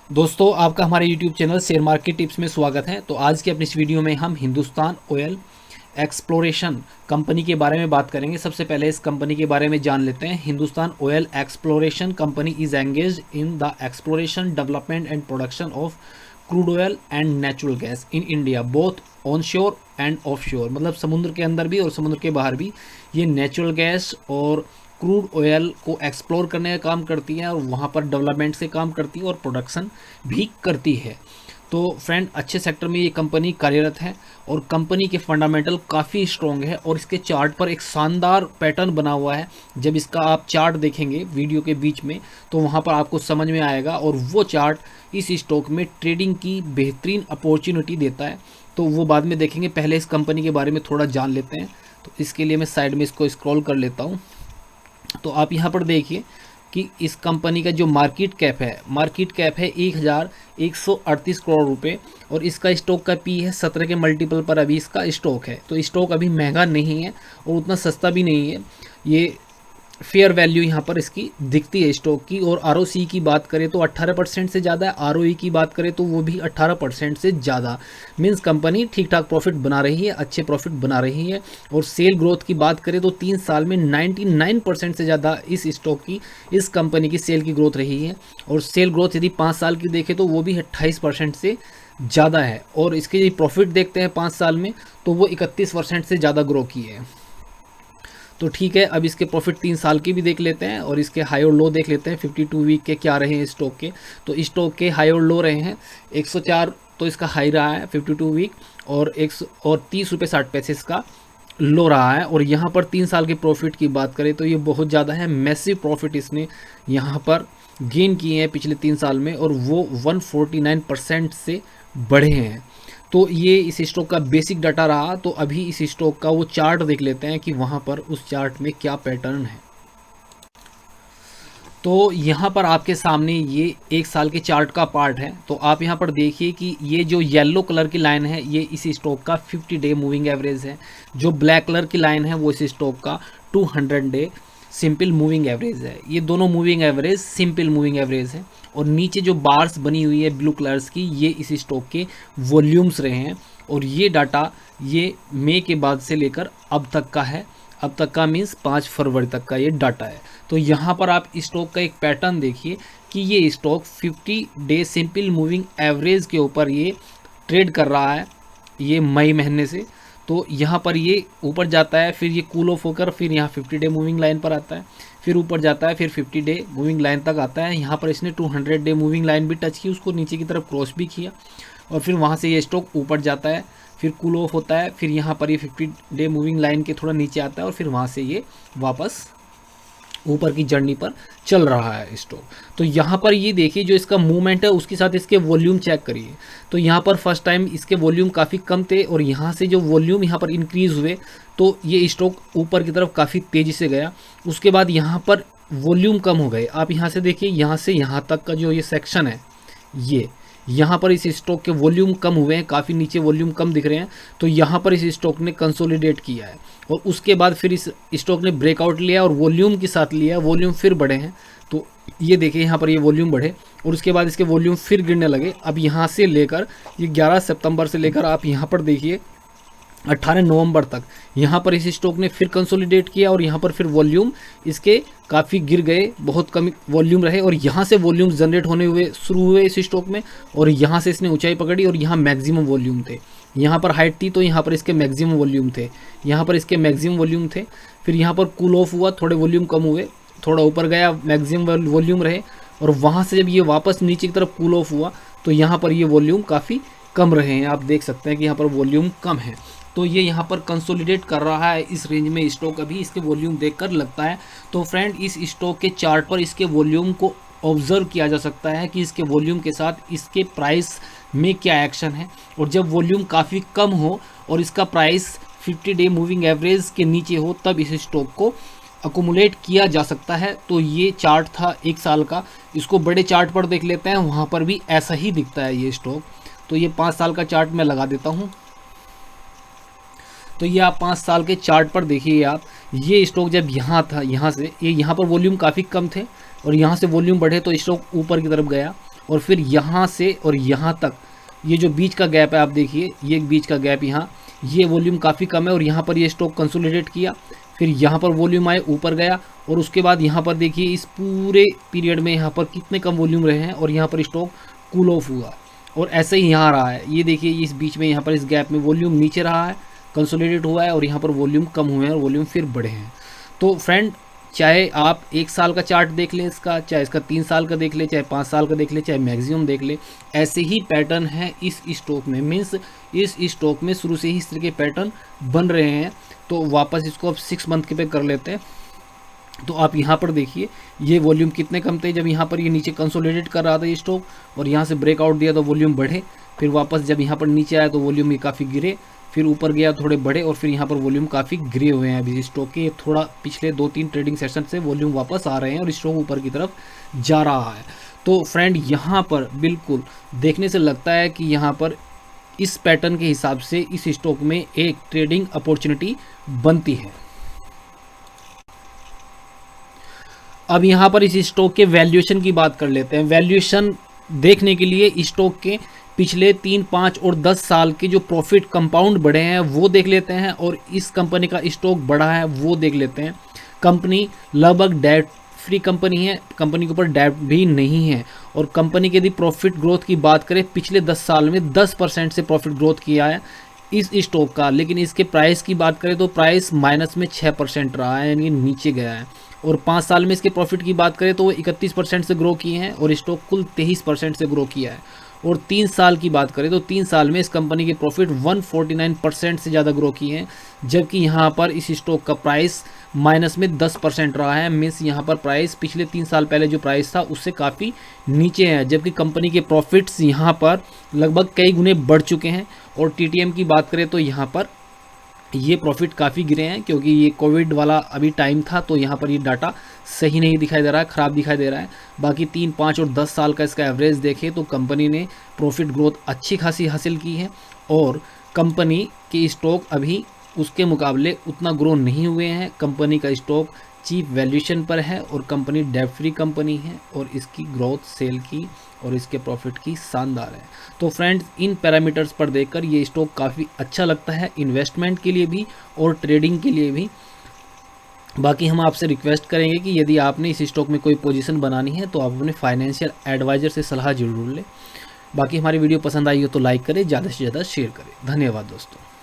दोस्तों आपका हमारे YouTube channel share market tips में स्वागत है। तो आज के अपनी इस वीडियो में हम हिंदुस्तान ऑयल एक्सप्लोरेशन कंपनी के बारे में बात करेंगे। सबसे पहले इस कंपनी के बारे में जान लेते हैं। Hindustan oil exploration company is engaged in the exploration development and production of crude oil and natural gas in India both on sure end of sure, मतलब समुद्र के अंदर भी और समुद्र के बाहर भी ये नेचुरल गैस और क्रूड ऑयल को एक्सप्लोर करने का काम करती है और वहाँ पर डेवलपमेंट से काम करती है और प्रोडक्शन भी करती है। तो फ्रेंड, अच्छे सेक्टर में ये कंपनी कार्यरत है और कंपनी के फंडामेंटल काफ़ी स्ट्रॉन्ग है और इसके चार्ट पर एक शानदार पैटर्न बना हुआ है। जब इसका आप चार्ट देखेंगे वीडियो के बीच में तो वहाँ पर आपको समझ में आएगा और वो चार्ट इस स्टॉक में ट्रेडिंग की बेहतरीन अपॉर्चुनिटी देता है। तो वो बाद में देखेंगे, पहले इस कंपनी के बारे में थोड़ा जान लेते हैं। तो इसके लिए मैं साइड में इसको स्क्रॉल कर लेता हूँ। तो आप यहाँ पर देखिए कि इस कंपनी का जो मार्केट कैप है 1138 करोड़ रुपए और इसका स्टॉक का पी है 17 के मल्टीपल पर अभी इसका स्टॉक है। तो स्टॉक अभी महंगा नहीं है और उतना सस्ता भी नहीं है। ये फेयर वैल्यू यहाँ पर इसकी दिखती है स्टॉक की। और आरओसी की बात करें तो 18% से ज़्यादा है, आरओई की बात करें तो वो भी 18% से ज़्यादा। मीन्स कंपनी ठीक ठाक प्रॉफिट बना रही है, अच्छे प्रॉफिट बना रही है। और सेल ग्रोथ की बात करें तो 3 साल में 99% से ज़्यादा इस कंपनी की सेल की ग्रोथ रही है। और सेल ग्रोथ यदि 5 साल की देखें तो वो भी 28% से ज़्यादा है। और इसके यदि प्रॉफिट देखते हैं 5 साल में तो वो 31% से ज़्यादा ग्रो की है। तो ठीक है, अब इसके प्रॉफिट 3 साल की भी देख लेते हैं और इसके हाई और लो देख लेते हैं। 52 वीक के क्या रहे हैं स्टॉक के। तो स्टॉक के हाई और लो रहे हैं 104 तो इसका हाई रहा है 52 वीक और 30 रुपये 60 पैसे इसका लो रहा है। और यहाँ पर 3 साल के प्रॉफिट की बात करें तो ये बहुत ज़्यादा है। मैसिव प्रॉफिट इसने यहाँ पर गेन किए हैं पिछले 3 साल में और वो 149% से बढ़े हैं। तो ये इस स्टॉक का बेसिक डाटा रहा। तो अभी इस स्टॉक का वो चार्ट देख लेते हैं कि वहाँ पर उस चार्ट में क्या पैटर्न है। तो यहाँ पर आपके सामने ये 1 साल के चार्ट का पार्ट है। तो आप यहाँ पर देखिए कि ये जो येलो कलर की लाइन है ये इस स्टॉक का 50 डे मूविंग एवरेज है। जो ब्लैक कलर की लाइन है वो इस स्टॉक का 200 डे सिंपल मूविंग एवरेज है। ये दोनों moving average simple moving average है। और नीचे जो बार्स बनी हुई है ब्लू कलर्स की, ये इस स्टॉक के वॉल्यूम्स रहे हैं। और ये डाटा ये मई के बाद से लेकर अब तक का है। अब तक का मीन्स 5 फरवरी तक का ये डाटा है। तो यहाँ पर आप स्टॉक का एक पैटर्न देखिए कि ये stock 50 day simple moving average के ऊपर ये ट्रेड कर रहा है ये मई महीने से। तो यहाँ पर ये ऊपर जाता है, फिर ये कूल ऑफ होकर फिर यहाँ 50 डे मूविंग लाइन पर आता है, फिर ऊपर जाता है, फिर 50 डे मूविंग लाइन तक आता है। यहाँ पर इसने 200 डे मूविंग लाइन भी टच की, उसको नीचे की तरफ क्रॉस भी किया और फिर वहाँ से ये स्टॉक ऊपर जाता है, फिर कूल ऑफ होता है, फिर यहाँ पर ये 50 डे मूविंग लाइन के थोड़ा नीचे आता है और फिर वहाँ से ये वापस ऊपर की जर्नी पर चल रहा है स्टॉक। तो यहाँ पर ये देखिए जो इसका मूवमेंट है उसके साथ इसके वॉल्यूम चेक करिए। तो यहाँ पर फर्स्ट टाइम इसके वॉल्यूम काफ़ी कम थे और यहाँ से जो वॉल्यूम यहाँ पर इंक्रीज़ हुए तो ये स्टॉक ऊपर की तरफ काफ़ी तेज़ी से गया। उसके बाद यहाँ पर वॉल्यूम कम हो गए। आप यहाँ से देखिए, यहाँ से यहाँ तक का जो ये सेक्शन है ये यहाँ पर इस स्टॉक के वॉल्यूम कम हुए हैं, काफ़ी नीचे वॉल्यूम कम दिख रहे हैं। तो यहाँ पर इस स्टॉक ने कंसोलिडेट किया है और उसके बाद फिर इस स्टॉक ने ब्रेकआउट लिया और वॉल्यूम के साथ लिया, वॉल्यूम फिर बढ़े हैं। तो ये देखिए यहाँ पर ये वॉल्यूम बढ़े और उसके बाद इसके वॉल्यूम फिर गिरने लगे। अब यहाँ से लेकर ये 11 सितंबर से लेकर आप यहाँ पर देखिए 18 नवंबर तक यहाँ पर इस स्टॉक ने फिर कंसोलिडेट किया और यहाँ पर फिर वॉल्यूम इसके काफ़ी गिर गए, बहुत कम वॉल्यूम रहे और यहाँ से वॉल्यूम जनरेट होने हुए शुरू हुए इस स्टॉक में और यहाँ से इसने ऊंचाई पकड़ी और यहाँ मैक्सिमम वॉल्यूम थे। यहाँ पर हाइट थी तो यहाँ पर इसके मैक्सिमम वॉल्यूम थे, यहाँ पर इसके मैक्सिमम वॉल्यूम थे। फिर यहाँ पर कूल ऑफ हुआ, थोड़े वॉल्यूम कम हुए, थोड़ा ऊपर गया, मैक्सिमम वॉल्यूम रहे और वहाँ से जब ये वापस नीचे की तरफ कूल ऑफ हुआ तो यहाँ पर ये वॉल्यूम काफ़ी कम रहे हैं। आप देख सकते हैं कि यहाँ पर वॉल्यूम कम है। तो ये यहाँ पर कंसोलिडेट कर रहा है इस रेंज में स्टॉक अभी, इसके वॉल्यूम देखकर लगता है। तो फ्रेंड, इस स्टॉक के चार्ट पर इसके वॉल्यूम को ऑब्जर्व किया जा सकता है कि इसके वॉल्यूम के साथ इसके प्राइस में क्या एक्शन है। और जब वॉल्यूम काफ़ी कम हो और इसका प्राइस 50 डे मूविंग एवरेज के नीचे हो तब इस स्टॉक को अकोमुलेट किया जा सकता है। तो ये चार्ट था 1 साल का। इसको बड़े चार्ट पर देख लेते हैं, वहाँ पर भी ऐसा ही दिखता है ये स्टॉक। तो ये 5 साल का चार्ट मैं लगा देता हूँ। तो ये आप 5 साल के चार्ट पर देखिए आप, ये स्टॉक जब यहाँ था, यहाँ से ये यहाँ पर वॉल्यूम काफ़ी कम थे और यहाँ से वॉल्यूम बढ़े तो स्टॉक ऊपर की तरफ गया और फिर यहाँ से और यहाँ तक ये जो बीच का गैप है आप देखिए, ये बीच का गैप यहाँ, ये वॉल्यूम काफ़ी कम है और यहाँ पर ये स्टॉक कंसोलिडेट किया, फिर यहाँ पर वॉल्यूम आए ऊपर गया और उसके बाद यहाँ पर देखिए इस पूरे पीरियड में यहाँ पर कितने कम वॉल्यूम रहे हैं और यहाँ पर स्टॉक कूल ऑफ हुआ और ऐसे ही यहाँ रहा है। ये देखिए इस बीच में यहाँ पर इस गैप में वॉल्यूम नीचे रहा है, कंसोलिडेट हुआ है और यहाँ पर वॉल्यूम कम हुए हैं और वॉल्यूम फिर बढ़े हैं। तो फ्रेंड, चाहे आप 1 साल का चार्ट देख लें इसका, चाहे इसका 3 साल का देख लें, चाहे 5 साल का देख लें, चाहे मैक्सिमम देख लें, ऐसे ही पैटर्न है इस स्टॉक में। मीन्स इस स्टॉक में शुरू से ही इस तरह के पैटर्न बन रहे हैं। तो वापस इसको अब 6 मंथ के पे कर लेते हैं। तो आप यहाँ पर देखिए ये वॉल्यूम कितने कम थे जब यहाँ पर ये नीचे कंसोलिडेट कर रहा था ये स्टॉक, और यहाँ से ब्रेकआउट दिया तो वॉल्यूम बढ़े, फिर वापस जब यहाँ पर नीचे आया तो वॉल्यूम ये काफ़ी गिरे, फिर ऊपर गया थोड़े बढ़े और फिर यहाँ पर वॉल्यूम काफ़ी गिरे हुए हैं अभी स्टॉक के। थोड़ा पिछले 2-3 ट्रेडिंग सेशन से वॉल्यूम वापस आ रहे हैं और स्टॉक ऊपर की तरफ जा रहा है। तो फ्रेंड, यहाँ पर बिल्कुल देखने से लगता है कि यहाँ पर इस पैटर्न के हिसाब से इस स्टॉक में एक ट्रेडिंग अपॉर्चुनिटी बनती है। अब यहाँ पर इस स्टॉक के वैल्यूएशन की बात कर लेते हैं। वैल्यूएशन देखने के लिए स्टॉक के पिछले 3, 5 और 10 साल के जो प्रॉफिट कंपाउंड बढ़े हैं वो देख लेते हैं और इस कंपनी का स्टॉक बढ़ा है वो देख लेते हैं। कंपनी लगभग डेट फ्री कंपनी है, कंपनी के ऊपर डेट भी नहीं है और कंपनी के यदि प्रॉफिट ग्रोथ की बात करें पिछले 10 साल में 10% से प्रॉफिट ग्रोथ किया है इस स्टॉक का। लेकिन इसके प्राइस की बात करें तो प्राइस माइनस में 6% रहा है, यानी नीचे गया है। और 5 साल में इसके प्रॉफिट की बात करें तो वो 31% से ग्रो किए हैं और स्टॉक कुल 23% से ग्रो किया है। और 3 साल की बात करें तो 3 साल में इस कंपनी के प्रॉफिट 149% से ज़्यादा ग्रो किए हैं, जबकि यहाँ पर इस स्टॉक का प्राइस माइनस में 10% रहा है। मीन्स यहाँ पर प्राइस पिछले 3 साल पहले जो प्राइस था उससे काफ़ी नीचे है, जबकि कंपनी के प्रॉफिट्स यहाँ पर लगभग कई गुने बढ़ चुके हैं। और TTM की बात करें तो यहाँ पर ये प्रॉफिट काफ़ी गिरे हैं क्योंकि ये कोविड वाला अभी टाइम था, तो यहाँ पर ये डाटा सही नहीं दिखाई दे रहा है, ख़राब दिखाई दे रहा है। बाकी 3, 5 और 10 साल का इसका एवरेज देखें तो कंपनी ने प्रॉफिट ग्रोथ अच्छी खासी हासिल की है और कंपनी के स्टॉक अभी उसके मुकाबले उतना ग्रो नहीं हुए हैं। कंपनी का स्टॉक चीप वैल्यूएशन पर है और कंपनी डेट फ्री कंपनी है और इसकी ग्रोथ सेल की और इसके प्रॉफिट की शानदार है। तो फ्रेंड्स, इन पैरामीटर्स पर देखकर ये स्टॉक काफ़ी अच्छा लगता है इन्वेस्टमेंट के लिए भी और ट्रेडिंग के लिए भी। बाकी हम आपसे रिक्वेस्ट करेंगे कि यदि आपने इस स्टॉक में कोई पोजीशन बनानी है तो आप अपने फाइनेंशियल एडवाइज़र से सलाह जरूर लें। बाकी हमारी वीडियो पसंद आई हो तो लाइक करें, ज़्यादा से ज़्यादा शेयर करें। धन्यवाद दोस्तों।